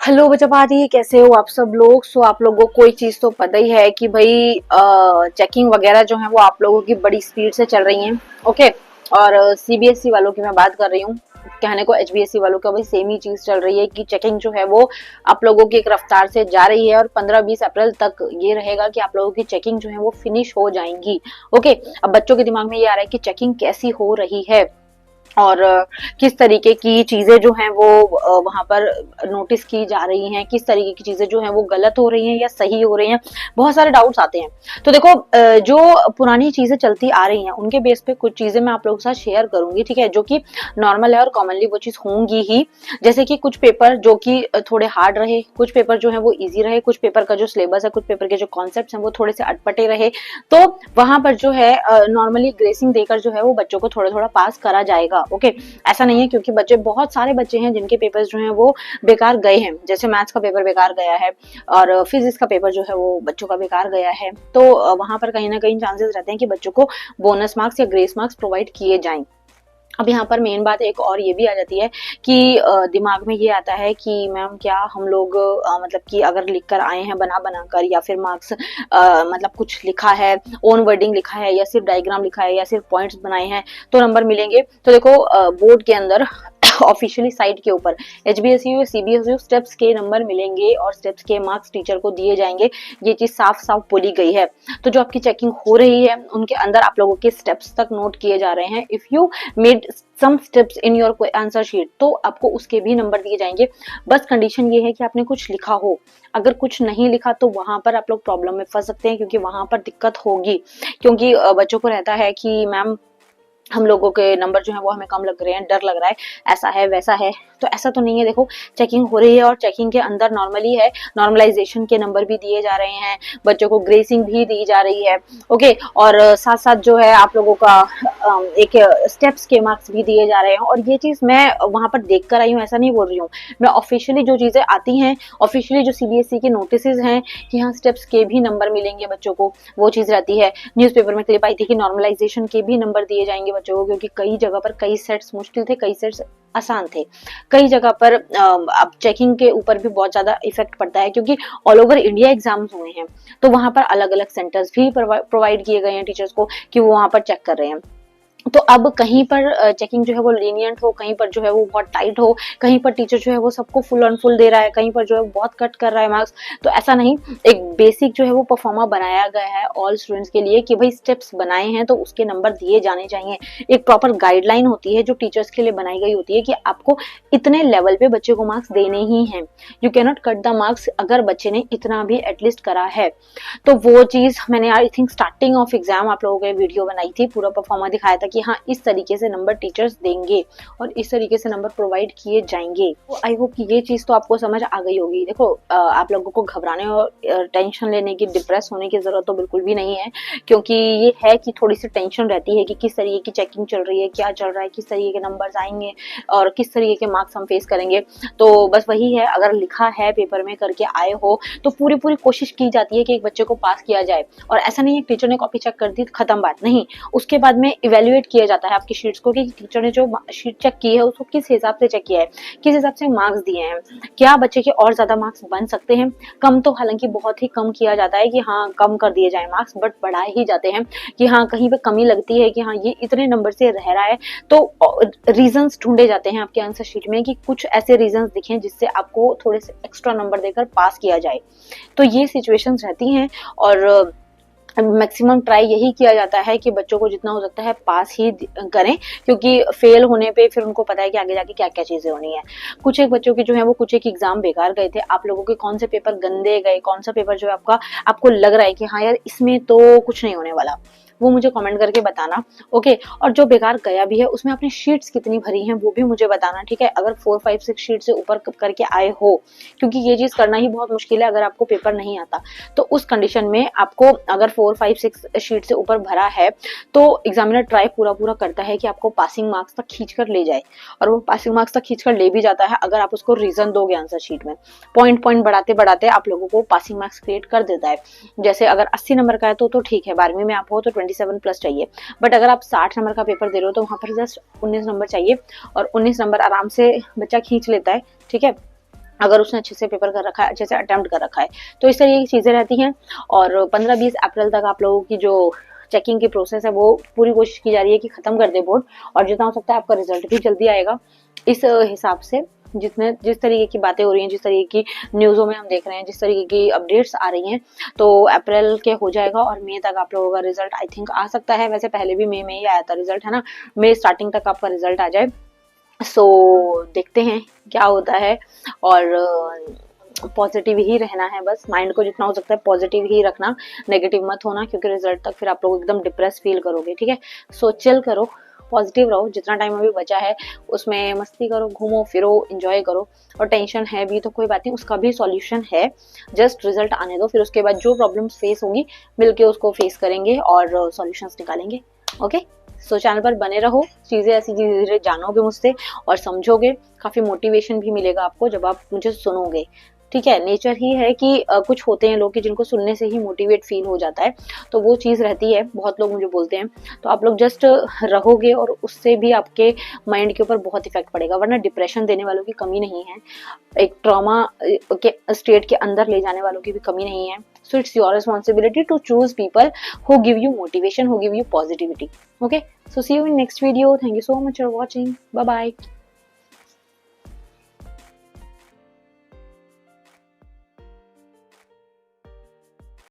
Hello बच्चा party, कैसे हो आप सब लोग। आप लोगों को कोई चीज तो पता ही है कि भाई चेकिंग वगैरह जो है वो आप लोगों की बड़ी स्पीड से चल रही हैं। ओके। और सीबीएसई वालों की मैं बात कर रही हूँ, कहने को एचबीएसई वालों का भाई सेम ही चीज चल रही है कि चेकिंग जो है वो आप लोगों की एक रफ्तार से जा रही है और 15-20 अप्रैल तक ये रहेगा कि आप लोगों की चेकिंग जो है वो फिनिश हो जाएंगी। ओके। अब बच्चों के दिमाग में ये आ रहा है कि चेकिंग कैसी हो रही है और किस तरीके की चीजें जो हैं वो वहां पर नोटिस की जा रही हैं, किस तरीके की चीजें जो हैं वो गलत हो रही हैं या सही हो रही हैं। बहुत सारे डाउट्स आते हैं। तो देखो, जो पुरानी चीजें चलती आ रही हैं उनके बेस पे कुछ चीजें मैं आप लोगों के साथ शेयर करूंगी, ठीक है, जो कि नॉर्मल है और कॉमनली वो चीज होंगी ही। जैसे कि कुछ पेपर जो कि थोड़े हार्ड रहे, कुछ पेपर जो है वो ईजी रहे, कुछ पेपर का जो सिलेबस है, कुछ पेपर के जो कॉन्सेप्ट हैं वो थोड़े से अटपटे रहे, तो वहां पर जो है नॉर्मली ग्रेसिंग देकर जो है वो बच्चों को थोड़ा थोड़ा पास करा जाएगा। ओके। ऐसा नहीं है, क्योंकि बच्चे, बहुत सारे बच्चे हैं जिनके पेपर्स जो हैं वो बेकार गए हैं। जैसे मैथ्स का पेपर बेकार गया है और फिजिक्स का पेपर जो है वो बच्चों का बेकार गया है, तो वहां पर कहीं ना कहीं चांसेस रहते हैं कि बच्चों को बोनस मार्क्स या ग्रेस मार्क्स प्रोवाइड किए जाएं। अब यहाँ पर मेन बात एक और ये भी आ जाती है कि दिमाग में ये आता है कि मैम क्या हम लोग मतलब कि अगर लिख कर आए हैं बना बना कर, या फिर मार्क्स मतलब कुछ लिखा है, ओन वर्डिंग लिखा है, या सिर्फ डायग्राम लिखा है, या सिर्फ पॉइंट्स बनाए हैं तो नंबर मिलेंगे। तो देखो, बोर्ड के अंदर ऑफिशियली साइट के ऊपर एचबीएसयू या सीबीएसयू स्टेप्स के नंबर मिलेंगे और स्टेप्स के मार्क्स टीचर को दिए जाएंगे। ये चीज साफ साफ बोली गई है। तो जो आपकी चेकिंग हो रही है उनके अंदर आप लोगों के स्टेप्स तक नोट किए जा रहे हैं। If you made some steps in your answer sheet तो आपको उसके भी नंबर दिए जाएंगे। बस कंडीशन ये है कि आपने कुछ लिखा हो। अगर कुछ नहीं लिखा तो वहां पर आप लोग प्रॉब्लम में फंस सकते हैं, क्योंकि वहां पर दिक्कत होगी। क्योंकि बच्चों को रहता है कि मैम हम लोगों के नंबर जो है वो हमें कम लग रहे हैं, डर लग रहा है, ऐसा है वैसा है। तो ऐसा तो नहीं है। देखो, चेकिंग हो रही है और चेकिंग के अंदर नॉर्मली है, नॉर्मलाइजेशन के नंबर भी दिए जा रहे हैं, बच्चों को ग्रेसिंग भी दी जा रही है। ओके। और साथ साथ जो है आप लोगों का एक स्टेप्स के मार्क्स भी दिए जा रहे हैं। और ये चीज मैं वहां पर देख कर आई हूँ, ऐसा नहीं बोल रही हूँ मैं। ऑफिशियली जो चीजें आती हैं, ऑफिशियली जो सीबीएसई के नोटिस हैं कि हाँ स्टेप्स के भी नंबर मिलेंगे बच्चों को, वो चीज रहती है। न्यूज़पेपर में क्लिप आई थी कि नॉर्मलाइजेशन के भी नंबर दिए जाएंगे बच्चों को, क्योंकि कई जगह पर कई सेट्स मुश्किल थे, कई सेट्स आसान थे, कई जगह पर अब चेकिंग के ऊपर भी बहुत ज्यादा इफेक्ट पड़ता है, क्योंकि ऑल ओवर इंडिया एग्जाम्स हुए हैं। तो वहां पर अलग अलग सेंटर्स भी प्रोवाइड किए गए हैं टीचर्स को कि वो वहां पर चेक कर रहे हैं। तो अब कहीं पर चेकिंग जो है वो लीनियंट हो, कहीं पर जो है वो बहुत टाइट हो, कहीं पर टीचर जो है वो सबको फुल ऑन फुल दे रहा है, कहीं पर जो है बहुत कट कर रहा है मार्क्स। तो ऐसा नहीं, एक बेसिक जो है वो परफॉर्मा बनाया गया है ऑल स्टूडेंट्स के लिए कि भाई स्टेप्स बनाए हैं तो उसके नंबर दिए जाने चाहिए। एक प्रॉपर गाइडलाइन होती है जो टीचर्स के लिए बनाई गई होती है कि आपको इतने लेवल पे बच्चे को मार्क्स देने ही हैं। You can not cut the marks अगर बच्चे ने इतना भी एटलीस्ट करा है। तो वो चीज मैंने I think starting of exam आप लोगों को वीडियो बनाई थी, पूरा परफॉर्मा दिखाया था कि हाँ इस तरीके से नंबर टीचर्स देंगे और इस तरीके से नंबर प्रोवाइड किए जाएंगे। तो आई होप कि ये चीज तो आपको समझ आ गई होगी। देखो, आप लोगों को घबराने और टेंशन लेने की, डिप्रेस होने की जरूरत तो बिल्कुल भी नहीं है, क्योंकि ये है कि थोड़ी सी टेंशन रहती है कि किस तरीके की चेकिंग चल रही है, क्या चल रहा है, किस तरीके के नंबर्स आएंगे और किस तरीके के मार्क्स हम फेस करेंगे। तो बस वही है, अगर लिखा है पेपर में करके आए हो तो पूरी पूरी कोशिश की जाती है कि एक बच्चे को पास किया जाए। और ऐसा नहीं है टीचर ने कॉपी चेक कर दी खत्म बात नहीं, उसके बाद में इवेल्युएट किया जाता है आपकी शीट्स को कि टीचर ने जो शीट चेक की है उसको किस हिसाब से चेक किया है, किस हिसाब से मार्क्स दिए हैं, क्या बच्चे के और ज्यादा मार्क्स बन सकते हैं। कम तो हालांकि बहुत ही कम किया जाता है कि हाँ कम कर दिए जाए मार्क्स, बट बढ़ाए ही जाते हैं कि हाँ कहीं पे कमी लगती है कि हाँ ये इतने नंबर से रह रहा है। तो रीजंस ढूंढे जाते हैं आपके आंसर शीट में कि कुछ ऐसे रीजंस दिखें जिससे आपको थोड़े से एक्स्ट्रा नंबर देकर पास किया जाए। तो ये सिचुएशंस रहती हैं और मैक्सिमम ट्राई यही किया जाता है कि बच्चों को जितना हो सकता है पास ही करें, क्योंकि फेल होने पे फिर उनको पता है कि आगे जाके क्या क्या चीजें होनी है। कुछ एक बच्चों की जो है वो कुछ एक एग्जाम बेकार गए थे, आप लोगों के कौन से पेपर गंदे गए, कौन सा पेपर जो है आपका आपको लग रहा है कि हाँ यार इसमें तो कुछ नहीं होने वाला, वो मुझे कमेंट करके बताना। ओके। और जो बेकार गया भी है उसमें आपने शीट्स कितनी भरी हैं वो भी मुझे बताना, ठीक है। अगर 4, 5, 6 शीट से ऊपर करके आए हो, क्योंकि ये चीज करना ही बहुत मुश्किल है अगर आपको पेपर नहीं आता। तो उस कंडीशन में आपको अगर 4, 5, 6 शीट से ऊपर भरा है तो एग्जामिनर ट्राई पूरा पूरा करता है कि आपको पासिंग मार्क्स तक खींच कर ले जाए, और वो पासिंग मार्क्स तक खींच कर ले भी जाता है अगर आप उसको रीजन दोगे आंसर शीट में। पॉइंट पॉइंट बढ़ाते बढ़ाते आप लोगों को पासिंग मार्क्स क्रिएट कर देता है। जैसे अगर 80 नंबर का है तो ठीक है, 12वीं में आप हो तो 27+ चाहिए, बट अगर आप 60 नंबर का पेपर दे रहे हो तो वहां पर जस्ट 19 नंबर चाहिए, और 19 नंबर आराम से बच्चा खींच लेता है, ठीक है। अगर उसने अच्छे से पेपर कर रखा है, अच्छे से अटेम्प्ट कर रखा है। तो इस तरीके की चीजें रहती हैं। और 15-20 अप्रैल तक आप लोगों की जो चेकिंग की प्रोसेस है वो पूरी कोशिश की जा रही है कि खत्म कर दे बोर्ड, और जितना हो सकता है आपका रिजल्ट भी जल्दी आएगा। इस हिसाब से जिस तरीके की बातें हो रही हैं, जिस तरीके की न्यूज़ों में हम देख रहे हैं, जिस तरीके की अपडेट्स आ रही हैं, तो अप्रैल के हो जाएगा और मई तक आप लोगों का रिजल्ट आई थिंक आ सकता है। वैसे पहले भी मई में ही आया था रिजल्ट, है ना, मई स्टार्टिंग तक आपका रिजल्ट आ जाए। सो देखते हैं क्या होता है। और पॉजिटिव ही रहना है, बस माइंड को जितना हो सकता है पॉजिटिव ही रखना, नेगेटिव मत होना, क्योंकि रिजल्ट तक फिर आप लोग एकदम डिप्रेस फील करोगे। ठीक है, सो चिल करो, पॉजिटिव रहो, जितना टाइम अभी बचा है उसमें मस्ती करो, घूमो फिरो, एंजॉय करो। और टेंशन है भी तो कोई बात नहीं, उसका भी सॉल्यूशन है, जस्ट रिजल्ट आने दो, फिर उसके बाद जो प्रॉब्लम्स फेस होंगी मिलके उसको फेस करेंगे और सॉल्यूशंस निकालेंगे। ओके, सो चैनल पर बने रहो, चीजें ऐसी धीरे धीरे जानोगे मुझसे और समझोगे, काफी मोटिवेशन भी मिलेगा आपको जब आप मुझे सुनोगे। ठीक है, नेचर ही है कि कुछ होते हैं लोग कि जिनको सुनने से ही मोटिवेट फील हो जाता है, तो वो चीज रहती है, बहुत लोग मुझे बोलते हैं। तो आप लोग जस्ट रहोगे और उससे भी आपके माइंड के ऊपर बहुत इफेक्ट पड़ेगा, वरना डिप्रेशन देने वालों की कमी नहीं है, एक ट्रॉमा के स्टेट के अंदर ले जाने वालों की भी कमी नहीं है। So it's your responsibility to choose people who give you motivation, who give you positivity. Okay, so see you in next video. Thank you so much for watching. Bye bye.